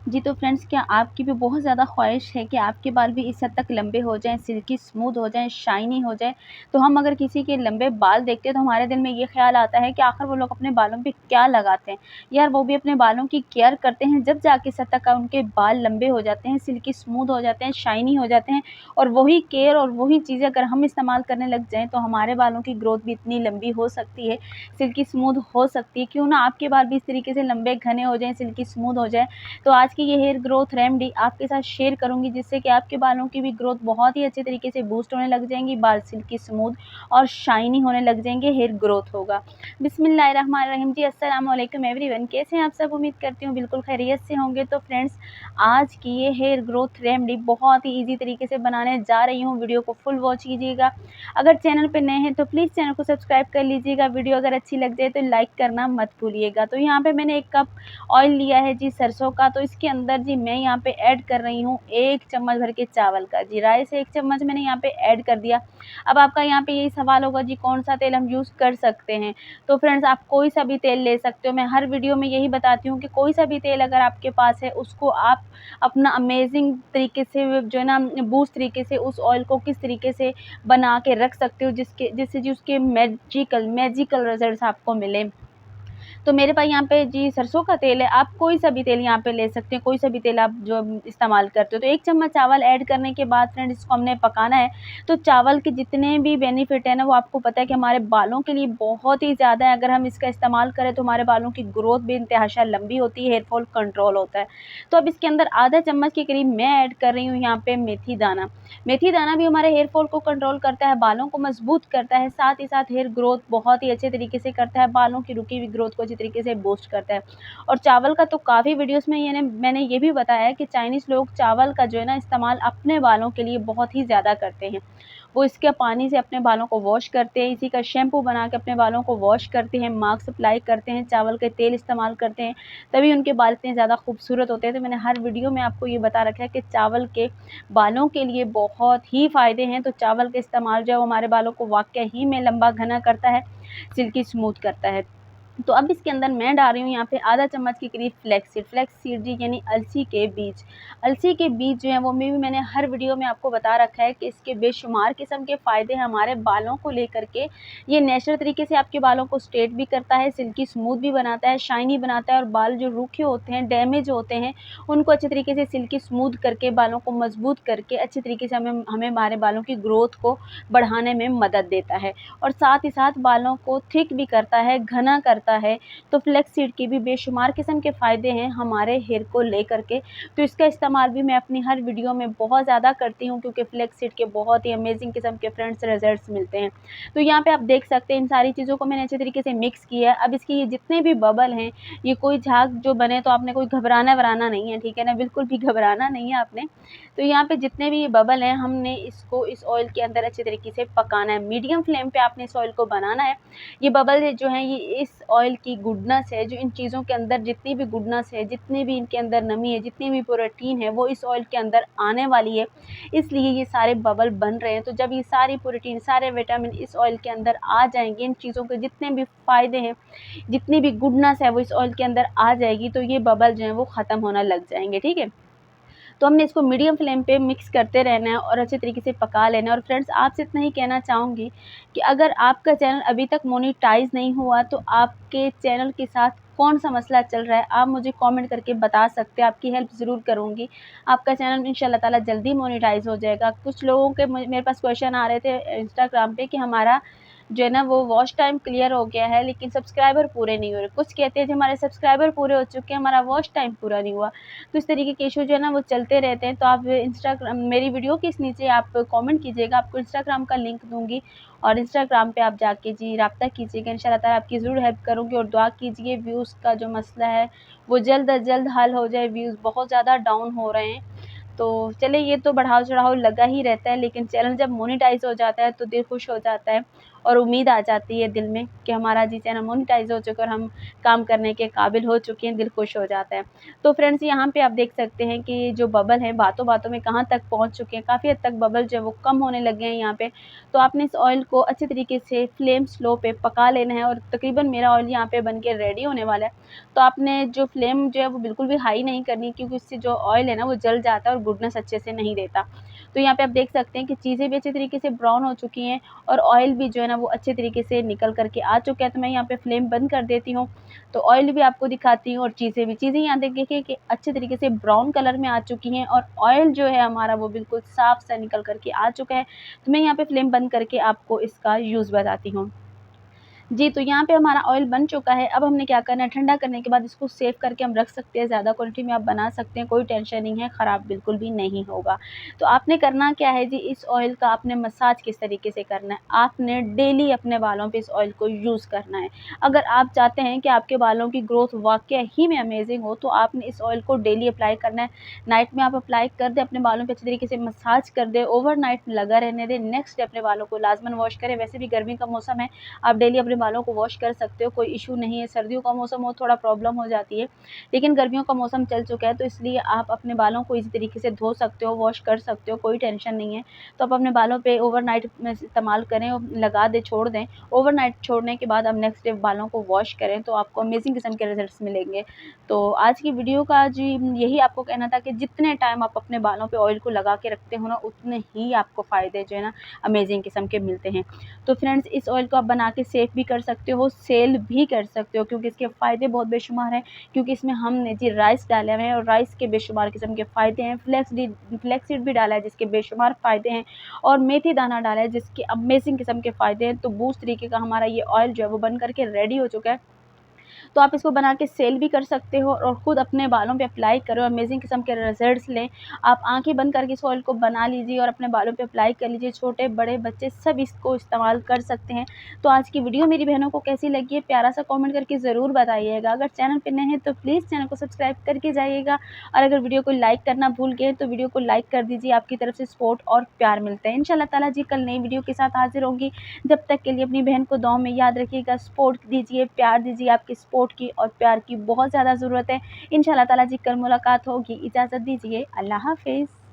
जी, तो फ्रेंड्स क्या आपकी भी बहुत ज़्यादा ख़्वाहिश है कि आपके बाल भी इस हद तक लंबे हो जाएँ, सिल्की स्मूथ हो जाएँ, शाइनी हो जाएँ। तो हम अगर किसी के लंबे बाल देखते हैं तो हमारे दिल में ये ख़्याल आता है कि आखिर वो लोग अपने बालों पे क्या लगाते हैं? यार वो भी अपने बालों की केयर करते हैं जब जाके इस हद तक उनके बाल लंबे हो जाते हैं, सिल्की स्मूथ हो जाते हैं, शाइनी हो जाते हैं और वही केयर और वही चीज़ें अगर हम इस्तेमाल करने लग जाएँ तो हमारे बालों की ग्रोथ भी इतनी लंबी हो सकती है, सिल्की स्मूथ हो सकती है। क्यों ना आपके बाल भी इस तरीके से लंबे घने हो जाएँ, सिल्की स्मूथ हो जाएँ। तो आज की ये हेयर ग्रोथ रेमेडी आपके साथ शेयर करूँगी जिससे कि आपके बालों की भी ग्रोथ बहुत ही अच्छे तरीके से बूस्ट होने लग जाएँगी, बाल सिल्की स्मूथ और शाइनी होने लग जाएँगे, हेयर ग्रोथ होगा। बिस्मिल्लाहिर्रहमानिर्रहीम जी, अस्सलाम वालेकुम एवरीवन, कैसे हैं आप सब? उम्मीद करती हूँ बिल्कुल खैरियत से होंगे। तो फ्रेंड्स आज की ये हेयर ग्रोथ रेमेडी बहुत ही ईज़ी तरीके से बनाने जा रही हूँ, वीडियो को फुल वॉच कीजिएगा। अगर चैनल पे नए हैं तो प्लीज़ चैनल को सब्सक्राइब कर लीजिएगा, वीडियो अगर अच्छी लग जाए तो लाइक करना मत भूलिएगा। तो यहाँ पे मैंने 1 कप ऑयल लिया है जी सरसों का, तो इसके अंदर जी मैं यहाँ पे ऐड कर रही हूँ 1 चम्मच भर के चावल का जी, राइस 1 चम्मच मैंने यहाँ पे ऐड कर दिया। अब आपका यहाँ पे यही सवाल होगा जी कौन-सा तेल हम यूज़ कर सकते हैं? तो फ्रेंड्स आप कोई सा भी तेल ले सकते हो, मैं हर वीडियो में यही बताती हूँ कि कोई सा भी तेल अगर आपके पास है उसको आप अपना अमेज़िंग तरीके से जो है ना बूस्ट तरीके से उस ऑयल को किस तरीके से बना के रख सकते हो जिससे जी उसके मैजिकल रिज़ल्ट्स आपको मिले। तो मेरे पास यहाँ पे जी सरसों का तेल है, आप कोई सा भी तेल यहाँ पे ले सकते हैं, कोई सा भी तेल आप जो इस्तेमाल करते हो। तो 1 चम्मच चावल ऐड करने के बाद फ्रेंड्स इसको हमने पकाना है। तो चावल के जितने भी बेनिफिट है ना वो आपको पता है कि हमारे बालों के लिए बहुत ही ज़्यादा है। अगर हम इसका इस्तेमाल करें तो हमारे बालों की ग्रोथ भी इंतहाशा लंबी होती है, हेयर फॉल कंट्रोल होता है। तो अब इसके अंदर आधा चम्मच के करीब मैं ऐड कर रही हूँ यहाँ पे मेथी दाना। मेथी दाना भी हमारे हेयर फॉल को कंट्रोल करता है, बालों को मजबूत करता है, साथ ही साथ हेयर ग्रोथ बहुत ही अच्छे तरीके से करता है, बालों की रुकी हुई ग्रोथ को अच्छी तरीके से बूस्ट करता है। और चावल का तो काफ़ी वीडियोज़ में मैंने ये भी बताया है कि चाइनीज़ लोग चावल का जो है ना इस्तेमाल अपने बालों के लिए बहुत ही ज़्यादा करते हैं। वो इसके पानी से अपने बालों को वॉश करते हैं, इसी का शैम्पू बना के अपने बालों को वॉश करते हैं, मास्क अप्लाई करते हैं, चावल के तेल इस्तेमाल करते हैं, तभी उनके बाल इतने ज़्यादा खूबसूरत होते हैं। तो मैंने हर वीडियो में आपको ये बता रखा है कि चावल के बालों के लिए बहुत ही फ़ायदे हैं। तो चावल का इस्तेमाल जो है वो हमारे बालों को वाक़ई ही में लंबा घना करता है, सिल्की स्मूथ करता है। तो अब इसके अंदर मैं डाल रही हूँ यहाँ पे आधा चम्मच के करीब फ्लैक्स सीड जी यानी अलसी के बीज। अलसी के बीज जो हैं वो भी मैंने हर वीडियो में आपको बता रखा है कि इसके बेशुमार किस्म के फ़ायदे हैं हमारे बालों को लेकर के। ये नेचुरल तरीके से आपके बालों को स्ट्रेट भी करता है, सिल्की स्मूथ भी बनाता है, शाइनी बनाता है और बाल जो रूखे होते हैं, डैमेज होते हैं, उनको अच्छे तरीके से सिल्की स्मूथ करके बालों को मजबूत करके अच्छे तरीके से हमें हमें हमारे बालों की ग्रोथ को बढ़ाने में मदद देता है। और साथ ही साथ बालों को थिक भी करता है, घना करता है। तो फ्लैक्स सीड के भी बेशुमार किस्म के फ़ायदे हैं हमारे हेयर को लेकर के। तो इसका इस्तेमाल भी मैं अपनी हर वीडियो में बहुत ज़्यादा करती हूँ क्योंकि फ्लैक्स सीड के बहुत ही अमेज़िंग किस्म के फ्रेंड्स रिज़ल्ट्स मिलते हैं। तो यहाँ पे आप देख सकते हैं इन सारी चीज़ों को मैंने अच्छे तरीके से मिक्स किया है। अब इसके ये जितने भी बबल हैं, ये कोई झाग जो बने तो आपने कोई घबराना-वराना नहीं है, ठीक है ना? बिल्कुल भी घबराना नहीं है आपने। तो यहाँ पे जितने भी ये बबल हैं हमने इसको इस ऑयल के अंदर अच्छे तरीके से पकाना है। मीडियम फ्लेम पे आपने इस ऑयल को बनाना है। ये बबल जो हैं ये इस ऑयल की गुडनेस है, जो इन चीज़ों के अंदर जितनी भी गुडनेस है, जितनी भी इनके अंदर नमी है, जितनी भी प्रोटीन है वो इस ऑयल के अंदर आने वाली है। इसलिए ये सारे बबल बन रहे हैं। तो जब ये सारी प्रोटीन, सारे विटामिन इस ऑयल के अंदर आ जाएँगे, इन चीज़ों के जितने भी फ़ायदे हैं, जितनी भी गुडनेस है वो इस ऑयल के अंदर आ जाएगी, तो ये बबल जो हैं वो ख़त्म होना लग जाएँगे, ठीक है? तो हमने इसको मीडियम फ्लेम पे मिक्स करते रहना है और अच्छे तरीके से पका लेना है। और फ्रेंड्स आपसे इतना ही कहना चाहूँगी कि अगर आपका चैनल अभी तक मोनेटाइज़ नहीं हुआ तो आपके चैनल के साथ कौन-सा मसला चल रहा है, आप मुझे कमेंट करके बता सकते हैं, आपकी हेल्प ज़रूर करूँगी। आपका चैनल इंशाल्लाह ताला जल्दी मोनेटाइज़ हो जाएगा। कुछ लोगों के मेरे पास क्वेश्चन आ रहे थे इंस्टाग्राम पे कि हमारा जो है ना वो वॉच टाइम क्लियर हो गया है लेकिन सब्सक्राइबर पूरे नहीं हो रहे। कुछ कहते हैं जी हमारे सब्सक्राइबर पूरे हो चुके हैं, हमारा वॉच टाइम पूरा नहीं हुआ। तो इस तरीके के इश्यू जो है ना वो चलते रहते हैं। तो आप इंस्टाग्राम मेरी वीडियो के इस नीचे आप कमेंट कीजिएगा, आपको इंस्टाग्राम का लिंक दूँगी और इंस्टाग्राम पे आप जाके जी राब्ता कीजिएगा। इंशाल्लाह ताला आपकी ज़रूर हेल्प करूँगी और दुआ कीजिए व्यूज़ का जो मसला है वो जल्द अज़ जल्द हल हो जाए। व्यूज़ बहुत ज़्यादा डाउन हो रहे हैं। तो चलिए ये तो बढ़ाव-चढ़ाव लगा ही रहता है लेकिन चैनल जब मोनेटाइज़ हो जाता है तो दिल खुश हो जाता है। और उम्मीद आ जाती है दिल में कि हमारा जी चैनल मोनेटाइज़ हो चुका है और हम काम करने के काबिल हो चुके हैं, दिल खुश हो जाता है। तो फ्रेंड्स यहाँ पे आप देख सकते हैं कि जो बबल है बातों-बातों में कहाँ तक पहुँच चुके हैं, काफ़ी हद तक बबल जो है वो कम होने लग गए हैं यहाँ पे। तो आपने इस ऑयल को अच्छे तरीके से फ्लेम स्लो पे पका लेना है और तकरीबन मेरा ऑयल यहाँ पे बन के रेडी होने वाला है। तो आपने जो फ्लेम जो है वो बिल्कुल भी हाई नहीं करनी, क्योंकि इससे जो ऑयल है ना वो जल जाता है और गुडनेस अच्छे से नहीं देता। तो यहाँ पे आप देख सकते हैं कि चीज़ें भी अच्छे तरीके से ब्राउन हो चुकी हैं और ऑयल भी जो है ना वो अच्छे तरीके से निकल कर के आ चुका है। तो मैं यहाँ पे फ्लेम बंद कर देती हूँ। तो ऑयल भी आपको दिखाती हूँ और चीज़ें यहाँ देखिए कि अच्छे तरीके से ब्राउन कलर में आ चुकी हैं और ऑयल जो है हमारा वो बिल्कुल साफ-सा निकल कर के आ चुका है। तो मैं यहाँ पे फ्लेम बंद करके आपको इसका यूज़ बताती हूँ। जी, तो यहाँ पे हमारा ऑयल बन चुका है। अब हमने क्या करना है, ठंडा करने के बाद इसको सेव करके हम रख सकते हैं, ज़्यादा क्वांटिटी में आप बना सकते हैं, कोई टेंशन नहीं है, ख़राब बिल्कुल भी नहीं होगा। तो आपने करना क्या है जी, इस ऑयल का आपने मसाज किस तरीके से करना है, आपने डेली अपने बालों पे इस ऑयल को यूज़ करना है। अगर आप चाहते हैं कि आपके बालों की ग्रोथ वाक़ई ही में अमेज़िंग हो, तो आपने इस ऑयल को डेली अप्लाई करना है। नाइट में आप अप्लाई कर दें, अपने बालों पे अच्छे तरीके से मसाज कर दें, ओवरनाइट लगा रहने दें, नेक्स्ट डे अपने बालों को लाज़िमन वॉश करें। वैसे भी गर्मी का मौसम है, आप डेली अपने बालों को वॉश कर सकते हो, कोई इशू नहीं है। सर्दियों का मौसम हो थोड़ा प्रॉब्लम हो जाती है, लेकिन गर्मियों का मौसम चल चुका है, तो इसलिए आप अपने बालों को इसी तरीके से धो सकते हो, वॉश कर सकते हो, कोई टेंशन नहीं है। तो आप अपने बालों पे ओवरनाइट में इस्तेमाल करें और लगा दें, छोड़ दें। ओवरनाइट छोड़ने के बाद आप नेक्स्ट डे बालों को वॉश करें, तो आपको अमेज़िंग किस्म के रिज़ल्ट्स मिलेंगे। तो आज की वीडियो का जी यही आपको कहना था कि जितने टाइम आप अपने बालों पे ऑयल को लगा के रखते हो ना, उतने ही आपको फ़ायदे जो है ना अमेज़िंग किस्म के मिलते हैं। तो फ्रेंड्स, इस ऑयल को आप बना के सेव भी कर सकते हो, सेल भी कर सकते हो, क्योंकि इसके फ़ायदे बहुत बेशुमार हैं। क्योंकि इसमें हमने जी राइस डाले हुए हैं और राइस के बेशुमार किस्म के फ़ायदे हैं। फ्लैक्स सीड भी डाला है जिसके बेशुमार फ़ायदे हैं और मेथी दाना डाला है जिसके अमेज़िंग किस्म के फ़ायदे हैं। तो बूस्ट तरीके का हमारा ये ऑयल जो है वो बन कर के रेडी हो चुका है। तो आप इसको बना के सेल भी कर सकते हो और ख़ुद अपने बालों पे अप्लाई करो, अमेज़िंग किस्म के रिज़ल्ट्स लें। आप आँखें बंद करके इस ऑयल को बना लीजिए और अपने बालों पे अप्लाई कर लीजिए। छोटे बड़े बच्चे सब इसको इस्तेमाल कर सकते हैं। तो आज की वीडियो मेरी बहनों को कैसी लगी है, प्यारा सा कमेंट करके ज़रूर बताइएगा। अगर चैनल पे नए हैं तो प्लीज़ चैनल को सब्सक्राइब करके जाइएगा और अगर वीडियो को लाइक करना भूल गए तो वीडियो को लाइक कर दीजिए। आपकी तरफ से सपोर्ट और प्यार मिलता है। इंशाअल्लाह ताला जी कल नई वीडियो के साथ हाज़िर होंगी। जब तक के लिए अपनी बहन को दुआ में याद रखिएगा, सपोर्ट दीजिए, प्यार दीजिए। आपकी सपोर्ट की और प्यार की बहुत ज़्यादा ज़रूरत है। इंशाअल्लाह ताला जी कल मुलाकात होगी। इजाज़त दीजिए। अल्लाह हाफ़िज़।